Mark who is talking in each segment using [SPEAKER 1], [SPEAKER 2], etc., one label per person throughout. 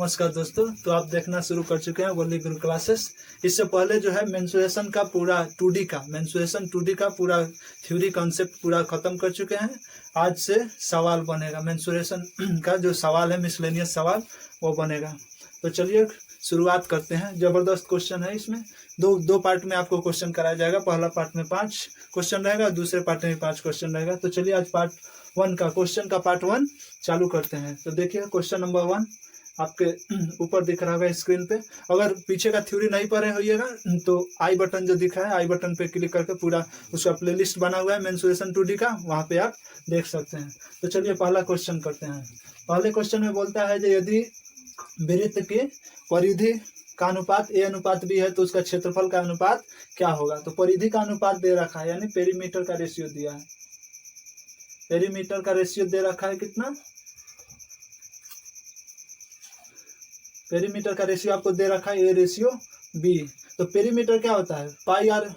[SPEAKER 1] नमस्कार दोस्तों, तो आप देखना शुरू कर चुके हैं वल्ली गुरु क्लासेस। इससे पहले जो है मेंस्ट्रुएशन का पूरा 2D का पूरा थ्योरी कॉन्सेप्ट पूरा खत्म कर चुके हैं। आज से सवाल बनेगा, मेंस्ट्रुएशन का जो सवाल है, मिसलेनियस सवाल वो बनेगा। तो चलिए शुरुआत करते हैं। जबरदस्त क्वेश्चन है। इसमें दो पार्ट में आपको क्वेश्चन कराया जाएगा। पहला पार्ट में 5 क्वेश्चन रहेगा, दूसरे पार्ट में 5 क्वेश्चन रहेगा। तो चलिए आज पार्ट 1 का क्वेश्चन का पार्ट 1 चालू करते हैं। तो देखिए क्वेश्चन नंबर 1 आपके ऊपर दिख रहा होगा स्क्रीन पे। अगर पीछे का थ्योरी नहीं पढ़े होइएगा तो आई बटन जो दिखा है, आई बटन पे क्लिक करके पूरा उसका प्लेलिस्ट बना हुआ है मेंस्ट्रुएशन 2D का, वहाँ पे आप देख सकते हैं। तो चलिए पहला क्वेश्चन करते हैं। पहले क्वेश्चन में बोलता है कि यदि वृत्त की परिधि का अनुपात a अनुपात b है तो उसका क्षेत्रफल का अनुपात क्या होगा। तो परिधि का अनुपात दे रखा है, यानी पेरीमीटर का रेशियो दिया है। पेरीमीटर का रेशियो दे रखा है कितना, पेरीमीटर का रेशियो आपको दे रखा है a रेशियो b। तो पेरीमीटर क्या होता है, पाई आर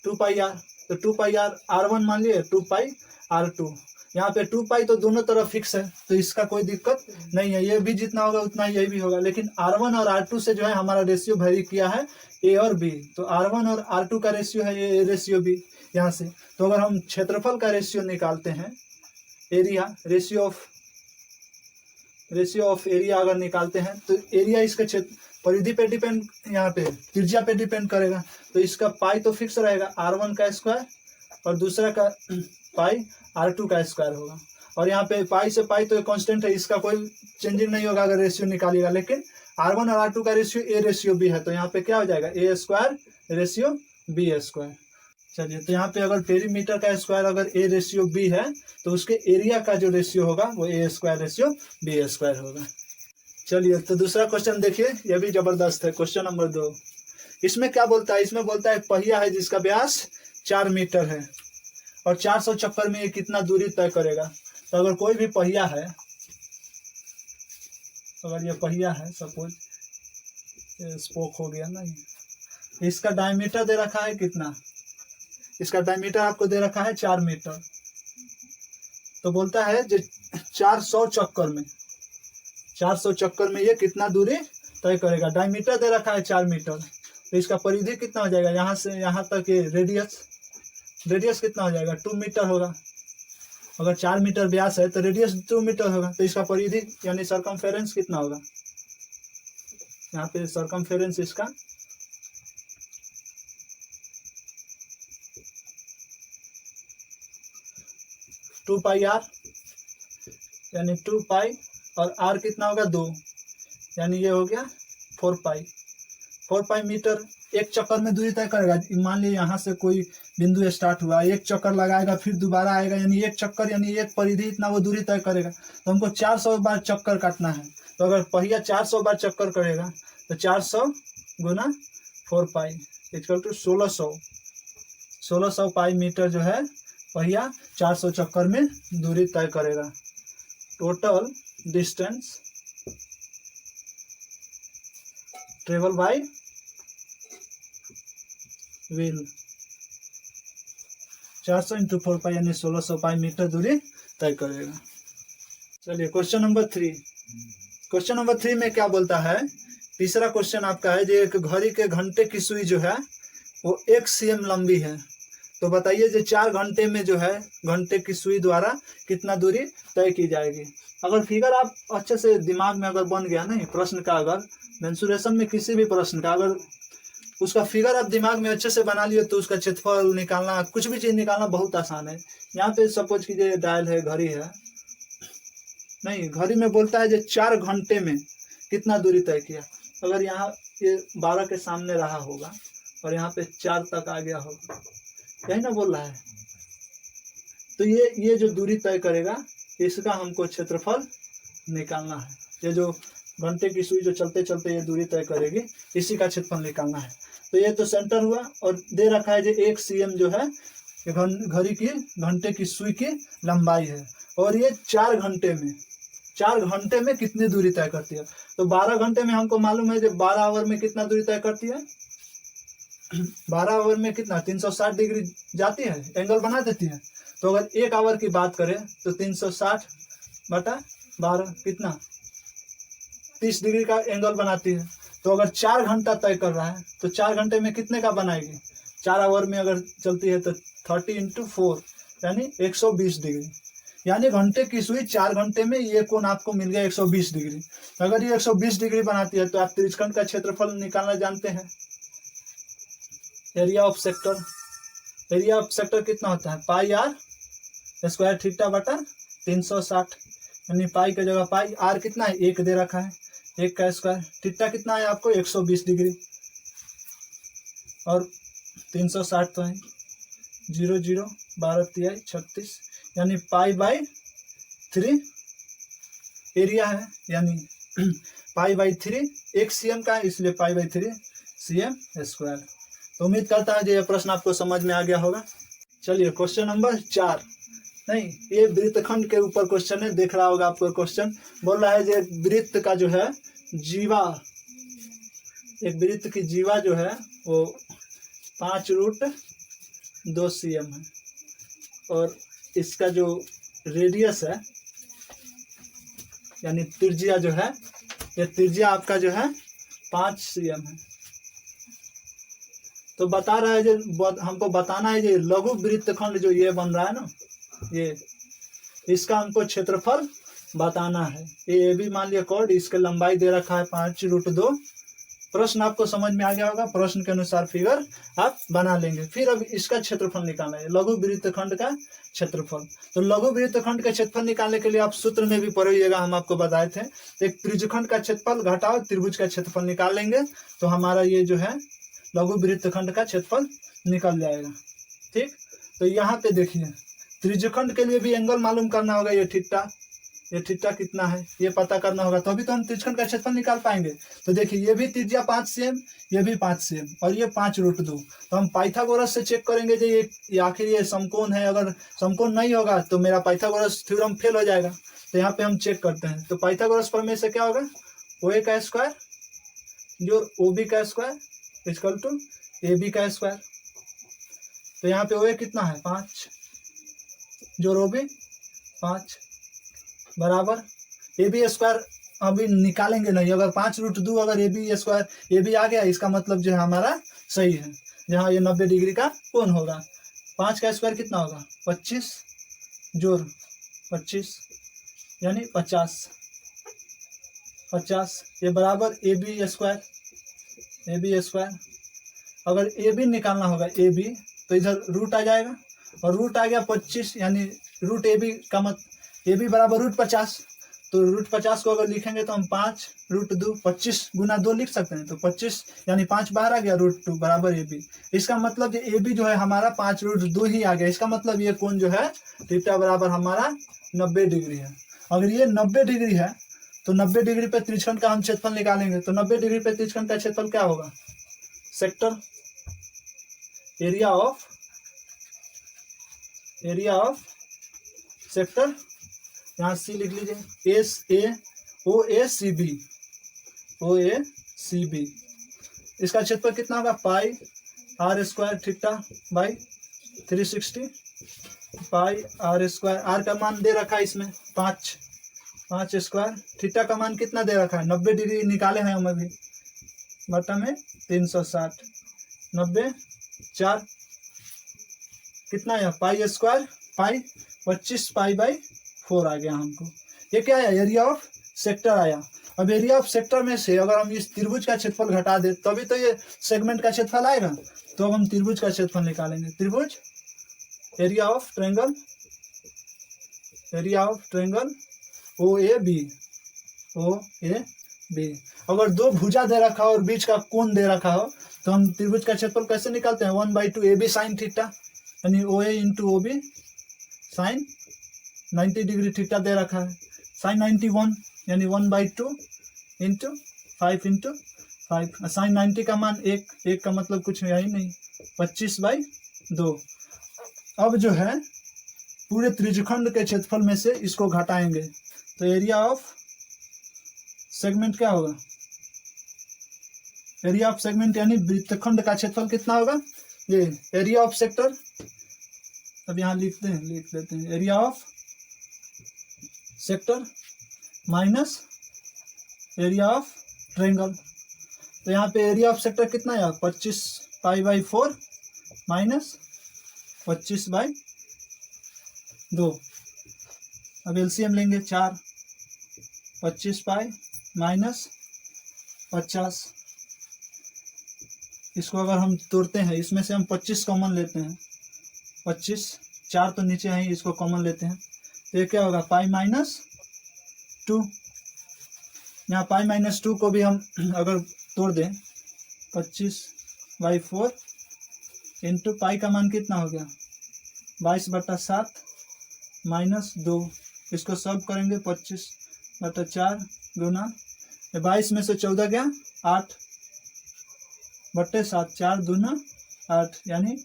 [SPEAKER 1] 2 पाई आर। तो 2 पाई आर r1 मान लिए, 2 पाई r2। यहाँ पे 2 पाई तो दोनों तरफ फिक्स है, तो इसका कोई दिक्कत नहीं है। ये भी जितना होगा उतना यही भी होगा। लेकिन r1 और r2 से जो है हमारा रेशियो वेरी किया है a और b। तो r1 और r2 का रेशियो है a रेशियो b यहाँ से। तो अगर हम क्षेत्रफल का रेशियो निकालते हैं, एरिया रेशियो ऑफ एरिया अगर निकालते हैं, तो एरिया इसके क्षेत्र परिधि पे डिपेंड, यहाँ पे त्रिज्या पे डिपेंड करेगा। तो इसका पाई तो फिक्स रहेगा, r1 का स्क्वायर, और दूसरा का पाई r2 का स्क्वायर होगा। और यहाँ पे पाई से पाई तो कांस्टेंट है, इसका कोई चेंजिंग नहीं होगा अगर रेशियो निकालिएगा। लेकिन r1 और r2 का रेशियो a रेशियो b है, तो यहाँ पे क्या हो जाएगा, a square ratio b square. चलिए, तो यहाँ पे अगर पेरीमीटर का स्क्वायर अगर a रेशियो b है तो उसके एरिया का जो रेशियो होगा वो a square ratio b square होगा। चलिए, तो दूसरा क्वेश्चन देखिए, यह भी जबरदस्त है। क्वेश्चन नंबर 2, इसमें क्या बोलता है, इसमें बोलता है पहिया है जिसका व्यास 4 मीटर है और 400 चक्कर में ये कितना दूरी तय करेगा। तो अगर कोई भी पहिया है, अगर ये पहिया है, सपोज स्पोक हो गया ना, इसका डायमीटर दे रखा है कितना, इसका डायमीटर आपको दे रखा है 4 मीटर। तो बोलता है जो 400 चक्कर में ये कितना दूरी तय करेगा। डायमीटर दे रखा है 4 मीटर, तो इसका परिधि कितना हो जाएगा, यहाँ से यहाँ तक ये रेडियस कितना हो जाएगा, 2 मीटर होगा। अगर 4 मीटर व्यास है तो रेडियस 2 मीटर होगा। तो इसका परिधि यानी सरकमफेरेंस कितना होगा, यहाँ पे सरकमफेरेंस इसका 2 पाई आर, यानी 2 पाई, और आर कितना होगा 2, यानी ये हो गया 4 पाई मीटर। एक चक्कर में दूरी तय करेगा। मान लीजिए यहाँ से कोई बिंदु स्टार्ट हुआ, एक चक्कर लगाएगा, फिर दोबारा आएगा, यानी एक चक्कर यानी एक परिधि इतना वो दूरी तय करेगा। तो हमको 400 बार चक्कर काटना है। तो अगर पहिया 400 बार चक्कर करेगा तो 400 गुना 4 pi equal to 1600 pi metre जो है पहिया 400 चक्कर में दूरी तय करेगा। Total distance travel by wheel 400 into 4 pi यानी 1600 पाई मीटर दूरी तय करेगा। चलिए क्वेश्चन नंबर 3। क्वेश्चन नंबर 3 में क्या बोलता है, तीसरा क्वेश्चन आपका है, जो एक घड़ी के घंटे की सुई जो है वो 1 cm लंबी है। तो बताइए जो 4 घंटे में जो है घंटे की सुई द्वारा कितना दूरी तय की जाएगी। अगर फिगर आप अच्छे से दिमाग में अगर बन गया नहीं, प्रश्न का अगर मेंस्ट्रुएशन में किसी भी प्रश्न का अगर उसका फिगर आप दिमाग में अच्छे से बना लिए तो उसका क्षेत्रफल निकालना, कुछ भी चीज़ निकालना बहुत आसान है। यहाँ पे सपोज कीजिए डायल है, घड़ी है, नहीं घड़ी में बोलता है जो 4 घंटे में कितना दूरी तय किया। अगर यहाँ ये 12 के सामने रहा होगा और यहाँ पे 4 तक आ गया होगा, यही ना बोल रहा है। तो ये जो दूरी तय करेगा इसका हमको क्षेत्रफल निकालना है। ये जो घंटे की सुई जो चलते चलते ये दूरी तय करेगी, इसी का क्षेत्रफल निकालना है। तो ये तो सेंटर हुआ, और दे रखा है जो 1 cm जो है घड़ी की घंटे की सुई की लंबाई है, और ये 4 घंटे में कितनी दूरी तय करती है। तो 12 घंटे में हमको मालूम है जो 12 आवर में कितना दूरी तय करती है, 12 आवर में कितना 360 डिग्री जाती है, एंगल बना देती है। तो अगर 1 आवर की बात करें तो 360 बटा 12 कितना 30 डिग्री का एंगल बनाती है। तो अगर 4 घंटा तय कर रहा है तो 4 घंटे में कितने का बनाएगी? 4 आवर में अगर चलती है तो 30 × 4 यानी 120 डिग्री। यानी घंटे की सुई 4 घंटे में ये कोण आपको मिल गया 120 डिग्री। अगर ये 120 डिग्री बनाती है तो आप त्रिज्यखंड का क्षेत्रफल निकालना जानते हैं। Area of sector, area of sector कितना होता है? पाई आर स्क्वायर थीटा बटा 360, यानी पाई की जगह पाई, आर कितना है? 1 दे रखा है, 1 का स्क्वायर, थीटा कितना है आपको? 120 डिग्री, और 360 तो है 0 0 12 तिहाई 36, यानी पाई/3 एरिया है, यानी पाई/3 1 cm का है, इसलिए पाई/3 cm स्क्वायर। तो उम्मीद करता है ये प्रश्न आपको समझ में आ गया होगा। चलिए क्वेश्चन नंबर 4, नहीं ये वृत्तखंड के ऊपर क्वेश्चन है, देख रहा होगा आपको क्वेश्चन। बोल रहा है जो वृत्त का जो है जीवा, एक वृत्त की जीवा जो है वो 5√2 cm है, और इसका जो रेडियस है यानी त्रिज्या जो है, ये त्रिज्या आपका जो है 5 cm है। तो बता रहा है जो हमको बताना है जो लघु वृत्तखंड जो ये बन रहा है ना, ये इसका हमको क्षेत्रफल बताना है। ये भी मान लिया कॉर्ड, इसका लंबाई दे रखा है 5√2। प्रश्न आपको समझ में आ गया होगा, प्रश्न के अनुसार फिगर आप बना लेंगे। फिर अब इसका क्षेत्रफल निकालना है, लघु वृत्तखंड का क्षेत्रफल। तो लघु वृत्तखंड का क्षेत्रफल निकालने के लिए आप सूत्र में भी पढ़िएगा, हम आपको बताए थे। एक त्रिज्यखंड का क्षेत्रफल घटाओ त्रिभुज का क्षेत्रफल निकाल लेंगे तो हमारा ये जो है लघु वृत्तखंड का क्षेत्रफल निकल जाएगा। ठीक, तो यहाँ पे देखिए त्रिज्यखंड के लिए भी एंगल मालूम करना होगा, ये थीटा कितना है ये पता करना होगा, तभी तो हम त्रिज्यखंड का क्षेत्रफल निकाल पाएंगे। तो देखिए ये भी त्रिज्या 5 cm, ये भी 5 cm, और ये 5√2। तो हम पाइथागोरस से चेक करेंगे जो ये आखिर ये समकोण है। अगर समकोण नहीं होगा तो मेरा पाइथागोरस थ्योरम फेल हो जाएगा। तो यहाँ पे हम चेक करते हैं। तो पाइथागोरस प्रमेय से क्या होगा? OA का स्क्वायर जो OB का स्क्वायर इक्वल टू AB का स्क्वायर। तो यहाँ पे OA कितना है? 5 जो OB 5 बराबर AB स्क्वायर अभी निकालेंगे नहीं। अगर 5√2 अगर AB स्क्वायर AB आ गया, इसका मतलब जो है हमारा सही है, जहाँ ये 90 डिग्री का कोण होगा। 5 का स्क्वायर कितना होगा? 25 जोड़ 25 यानी 50 ये बराबर AB स्क्वायर। अगर AB निकालना होगा AB, तो इधर रूट आ जाएगा, और रूट आ गया 25 यानी रूट AB का मत AB बराबर √50। तो √50 को अगर लिखेंगे तो हम 5√2 25 × 2 लिख सकते हैं। तो 25 यानी 5 बाहर आ गया, √2 बराबर AB। इसका मतलब ये AB जो है हमारा 5√2 ही आ गया। इसका मतलब ये कोण जो है थीटा बराबर हमारा 90 डिग्री है। अगर ये 90 डिग्री है तो 90 डिग्री पे त्रिज्यखंड का हम क्षेत्रफल निकालेंगे। तो 90 डिग्री पे त्रिज्यखंड का क्षेत्रफल क्या होगा? सेक्टर एरिया ऑफ सेक्टर, यहाँ C लिख लीजिए, OACB। इसका क्षेत्रफल कितना होगा? Pi r² theta by 360 pi r²। R का मान दे रखा है इसमें 5 स्क्वायर। थीटा का मान कितना दे रखा है? 90 डिग्री निकाले हैं हम अभी, बटा में 360 90 4 कितना है? पाई² पाई 25 पाई/4 आ गया हमको। ये क्या है? एरिया ऑफ सेक्टर आया। अब एरिया ऑफ सेक्टर में से अगर हम इस त्रिभुज का क्षेत्रफल घटा दे तभी तो ये सेगमेंट का क्षेत्रफल आएगा। तो अब हम त्रिभुज का क्षेत्रफल निकालेंगे। त्रिभुज एरिया ऑफ ट्रायंगल OAB। अगर दो भुजा दे रखा हो और बीच का कोण दे रखा हो तो हम त्रिभुज का क्षेत्रफल कैसे निकालते हैं? 1/2 AB sin थीटा, यानी OA × OB sin 90 degree theta दे रखा है, sin 91 यानी 1/2 × 5 × 5। sin 90 का मान 1 का मतलब कुछ है ही नहीं, 25/2। अब जो है पूरे त्रिज्यखंड के क्षेत्रफल में से इसको घटाएंगे तो एरिया ऑफ सेगमेंट क्या होगा? एरिया ऑफ सेगमेंट यानी वृत्तखंड का क्षेत्रफल कितना होगा? ये एरिया ऑफ सेक्टर। अब यहाँ लिख देते हैं area of sector minus area of triangle. तो यहाँ पे एरिया ऑफ सेक्टर कितना है 25 पाई बाई 4 माइनस 25/2। अब एलसीएम लेंगे 4, 25 पाई माइनस 50। इसको अगर हम तोड़ते हैं, इसमें से हम 25 कॉमन लेते हैं, 25, 4 तो नीचे है, इसको कॉमन लेते हैं, तो ये क्या होगा पाई माइनस 2। यहाँ पाई माइनस 2 को भी हम अगर तोड़ दें, 25/4 इंटू पाई का मान कितना हो गया 22/7 माइनस 2। इसको सॉल्व करेंगे 25/4 गुना 22 में से 14 गया 8/7, 4 दूना 8 यानी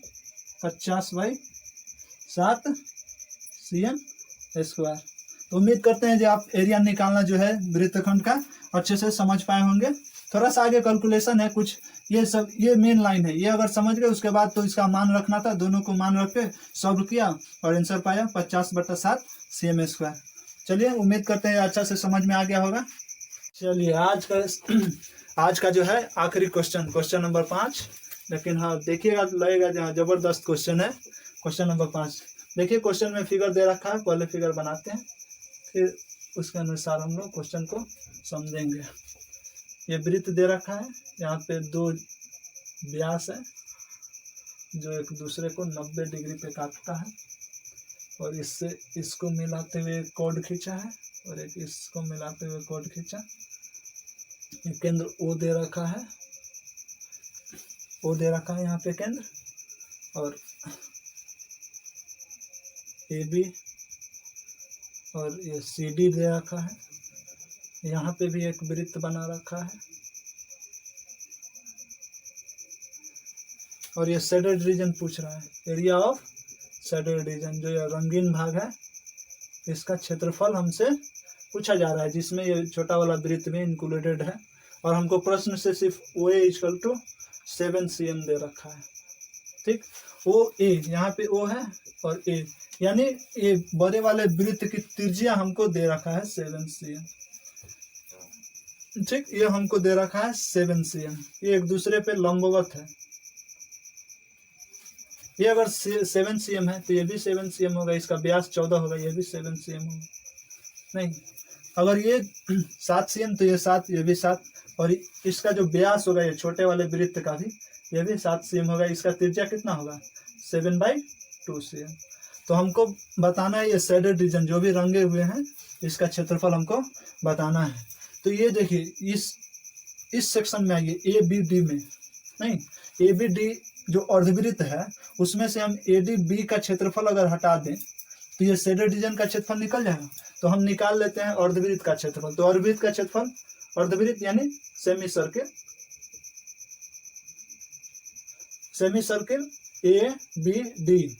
[SPEAKER 1] 50/7 cm²। तो उम्मीद करते हैं कि आप एरिया निकालना जो है वृत्तखंड का अच्छे से समझ पाए होंगे। थोड़ा सा आगे कैलकुलेशन है कुछ, ये सब ये मेन लाइन है, ये अगर समझ गए उसके बाद तो इसका मान रखना था, दोनों को मान रख के सॉल्व किया और आंसर पाया 50/7 cm²। चलिए उम्मीद करते हैं अच्छा से समझ में आ गया होगा। चलिए आज का जो है आखिरी क्वेश्चन नंबर 5। लेकिन हाँ देखिएगा लगेगा जहाँ जबरदस्त क्वेश्चन है। क्वेश्चन नंबर 5 देखिए, क्वेश्चन में फिगर दे रखा है, पहले फिगर बनाते हैं फिर उसके अनुसार हम लोग क्वेश्चन को समझेंगे। ये वृत्त दे रखा है, यहाँ पे 2 व्यास है जो एक दूसरे को 90 डिग्री पे काटता है, और इससे इसको मिलाते हुए कॉर्ड खींचा है और एक इसको मिलाते हुए कॉर्ड खींचा। ये केंद्र ओ दे रखा है, ओ दे रखा है यहाँ पे केंद्र, और ए बी और ये सी डी दे रखा है। यहाँ पे भी एक वृत्त बना रखा है, और ये शेडेड रीजन पूछ रहा है, एरिया ऑफ शेडेड रीजन, जो ये रंगीन भाग है इसका क्षेत्रफल हमसे पूछा जा रहा है, जिसमें ये छोटा वाला वृत्त भी इंक्लूडेड है। और हमको प्रश्न से सिर्फ ओ ए इक्वल टू 7 cm दे रखा है। ठीक, ओ ए यहाँ पे ओ है और ए, यानी ये बड़े वाले वृत्त की त्रिज्या हमको दे रखा है 7 cm। ठीक, ये हमको दे रखा है 7 cm, ये एक दूसरे पे लंबवत है। ये अगर 7 cm है तो ये भी 7 cm होगा, इसका व्यास 14 होगा, ये भी 7 cm होगा। नहीं, अगर ये 7 cm तो ये 7, ये भी 7, और इसका जो व्यास होगा ये छोटे वाले वृत्त का भी, ये भी 7 cm होगा। इसका त्रिज्या कितना होगा 7/2 cm। तो हमको बताना है ये शेडेड रीजन जो भी रंगे हुए हैं इसका क्षेत्रफल हमको बताना है। तो ये देखिए इस सेक्शन में आइए, ए बी डी में, नहीं ए बी डी जो अर्धवृत्त है उसमें से हम ए डी बी का क्षेत्रफल अगर हटा दें तो ये शेडेड रीजन का क्षेत्रफल निकल जाएगा। तो हम निकाल लेते हैं अर्धवृत्त का क्षेत्रफल। तो अर्धवृत्त का क्षेत्रफल, अर्धवृत्त यानी semi circle A B D,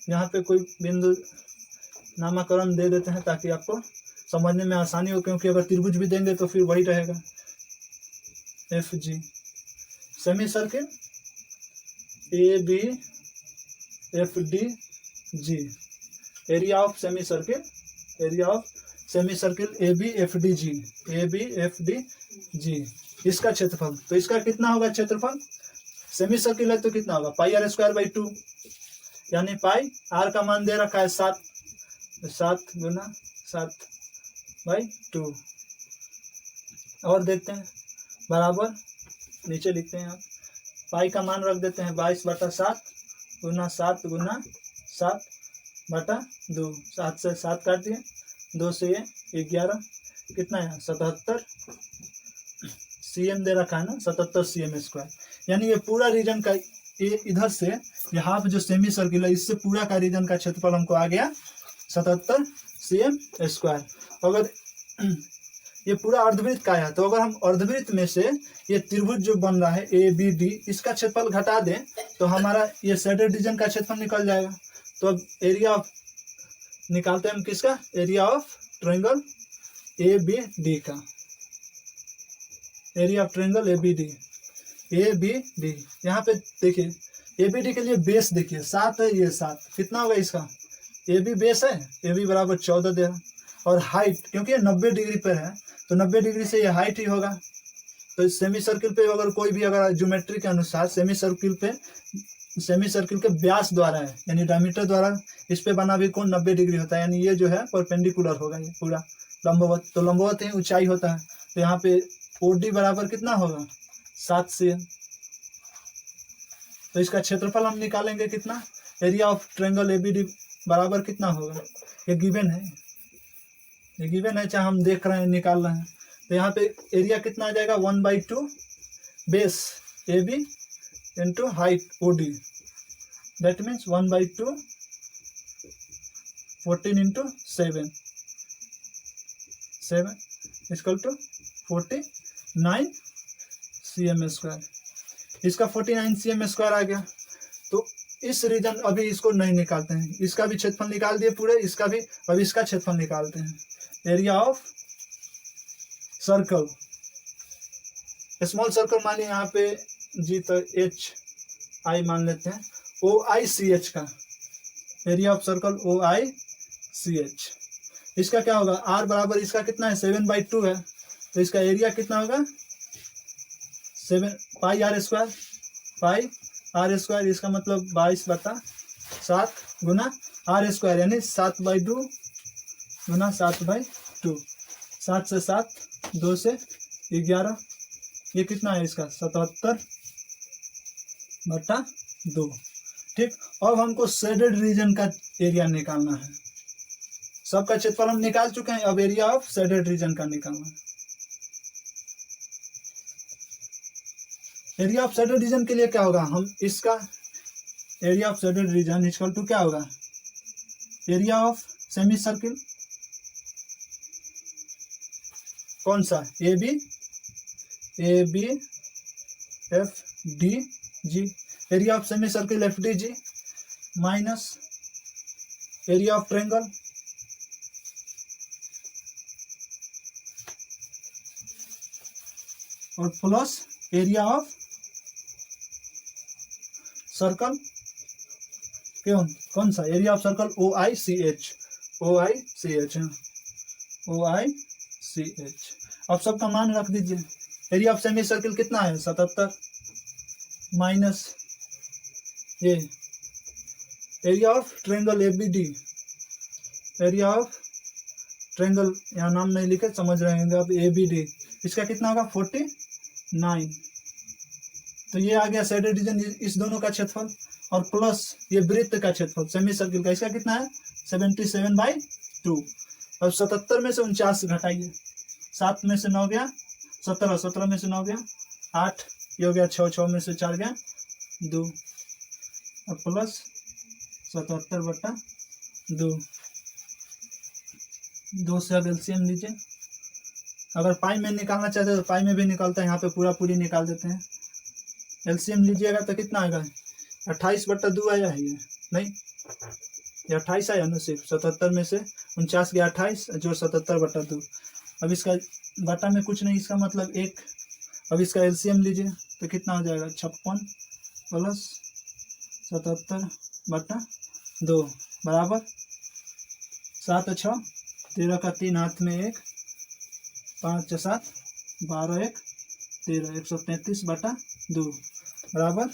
[SPEAKER 1] यहाँ पे कोई बिंदु नामकरण दे देते हैं ताकि आपको समझने में आसानी हो, क्योंकि अगर त्रिभुज भी देंगे तो फिर वही रहेगा। F G, semi circle A B F D G, area of semi circle, area of semi circle A B F D G, A B F D G, इसका क्षेत्रफल। तो इसका कितना होगा क्षेत्रफल, सेमी सर्किल है तो कितना होगा πr²/2, यानी पाई आर का मान दे रखा है 7, 7 गुना 7/2। और देखते हैं बराबर, नीचे लिखते हैं आप, पाई का मान रख देते हैं 22/7 गुना 7 गुना 7/2। 7 से 7 काट दिए, 2 से 11, कितना है 77 cm दे रखा है ना, 77 cm²। यानी ये पूरा रीजन का, ये इधर से ये हाफ जो सेमी सर्किल है इससे पूरा का रीजन का क्षेत्रफल हमको आ गया 77 cm²। अगर ये पूरा अर्धवृत्त का है तो अगर हम अर्धवृत्त में से ये त्रिभुज जो बन रहा है ए बी डी, इसका क्षेत्रफल घटा दें तो हमारा ये शेडेड रीजन का क्षेत्रफल निकल जाएगा। तो अब एरिया ऑफ निकालते हैं हम किसका, area of triangle A B D का, area of triangle A B D, A B D. यहाँ पे देखिए ए बी डी के लिए बेस देखिए 7 है, ये 7 कितना होगा इसका, ए बी बेस है, ए बी बराबर 14 दे रहा, और हाइट क्योंकि ये 90 डिग्री पर है तो 90 डिग्री से ये हाइट ही होगा। तो सेमी सर्किल पे अगर कोई भी अगर ज्योमेट्री के अनुसार सेमी सर्किल के व्यास द्वारा है यानी डायमीटर द्वारा इस पे बना भी कोण 90 डिग्री होता है, यानी ये जो है परपेंडिकुलर होगा, ये पूरा लंबवत। तो लंबवत ही ऊंचाई होता है, तो यहाँ पे OD बराबर कितना होगा 7 cm। तो इसका क्षेत्रफल हम निकालेंगे कितना, एरिया ऑफ ट्रायंगल ABD बराबर कितना होगा, ये गिवन है, ये गिवन है, चाहे हम देख रहे हैं निकाल रहे हैं। तो यहाँ पे एरिया कितना आ जाएगा 1/2 base AB into height OD, that means 1/2 14 into 7 equal to 49 cm²। इसका 49 cm² आ गया। तो इस रीजन अभी इसको नहीं निकालते हैं, इसका भी क्षेत्रफल निकाल दिए पूरे, इसका भी, अब इसका क्षेत्रफल निकालते हैं। Area of circle, small circle मानिए यहाँ पे G तो HI मान लेते हैं, OICH का एरिया ऑफ सर्कल OICH। इसका क्या होगा, R बराबर इसका कितना है 7/2 है, तो इसका एरिया कितना होगा 7 πr², इसका मतलब 22/7 गुना R² यानी 7/2 गुना 7/2, 7 से 7, 2 से 11, ये कितना है इसका 77/2। ठीक, अब हमको शेडेड रीजन का एरिया निकालना है। सबका क्षेत्रफल हम निकाल चुके हैं, अब एरिया ऑफ शेडेड रीजन का निकालना है। एरिया ऑफ शेडेड रीजन के लिए क्या होगा, हम इसका area of shaded region equal to क्या होगा, एरिया ऑफ सेमी सर्किल कौन सा, AB FDG, area of semi circle FDG minus area of triangle और प्लस एरिया ऑफ सर्कल कौन सा, एरिया ऑफ सर्कल OICH। अब सबका मान रख दीजिए। एरिया ऑफ सेमी सर्किल कितना है 77 माइनस ये area of triangle ABD, area of triangle यहाँ नाम नहीं लिखे समझ रहे हैं अब, ABD इसका कितना होगा 49। तो ये आ गया शेडेड रीजन, इस दोनों का क्षेत्रफल और प्लस ये वृत्त का क्षेत्रफल सेमी सर्किल का, इसका कितना है 77/2। अब 77 में से 49 घटाइए, 7 में से 9 गया 17, 17 में से 9 गया 8, ये हो गया 6, 6 में से 4 गया 2 और प्लस 77/2, 2 से अब LCM लीजिए। अगर पाई में निकालना चाहते हैं तो पाई में भी निकालते हैं, यहाँ पे पूरी निकाल देते हैं। LCM लीजिएगा तो कितना आएगा 28/2 आया है, ये नहीं ये 28 आया ना, सिर्फ 77 में से 49 गया 28 जो 77/2। अब इसका बटा में कुछ नहीं, इसका मतलब 1। अब इसका LCM लीजिए तो कितना हो जाएगा 56 प्लस 77/2 बराबर 7 और 6 13 का 3 हाथ में 1, 5 और 7 12 1 13, 133/2 बराबर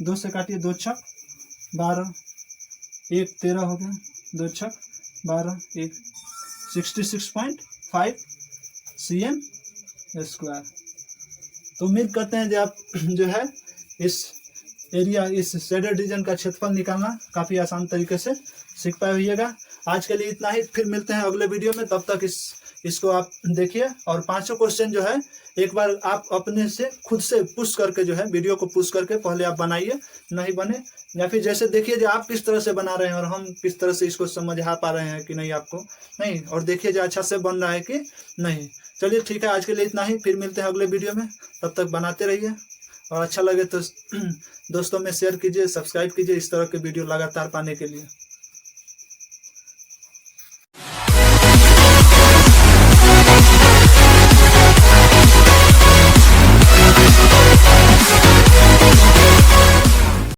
[SPEAKER 1] 2 से काटिए 2 छक 12, 1 13 हो गया, 2 छक 12, 1 66.5 cm²। तो उम्मीद करते हैं जो आप जो है इस एरिया इस शेडेड रीजन का क्षेत्रफल निकालना काफ़ी आसान तरीके से सीख पाए होइएगा। आज के लिए इतना ही, फिर मिलते हैं अगले वीडियो में, तब तक इसको आप देखिए। और 5 क्वेश्चन जो है एक बार आप अपने से खुद से पुश करके जो है वीडियो को पुश करके पहले आप बनाइए, नहीं बने या फिर जैसे देखिए जो आप किस तरह से बना रहे हैं और हम किस तरह से इसको समझा पा रहे हैं कि नहीं आपको नहीं, और देखिए जो अच्छा से बन रहा है कि नहीं। चलिए ठीक है, आज के लिए इतना ही, फिर मिलते हैं अगले वीडियो में, तब तक बनाते रहिए और अच्छा लगे तो दोस्तों में शेयर कीजिए, सब्सक्राइब कीजिए इस तरह के वीडियो लगातार पाने के लिए।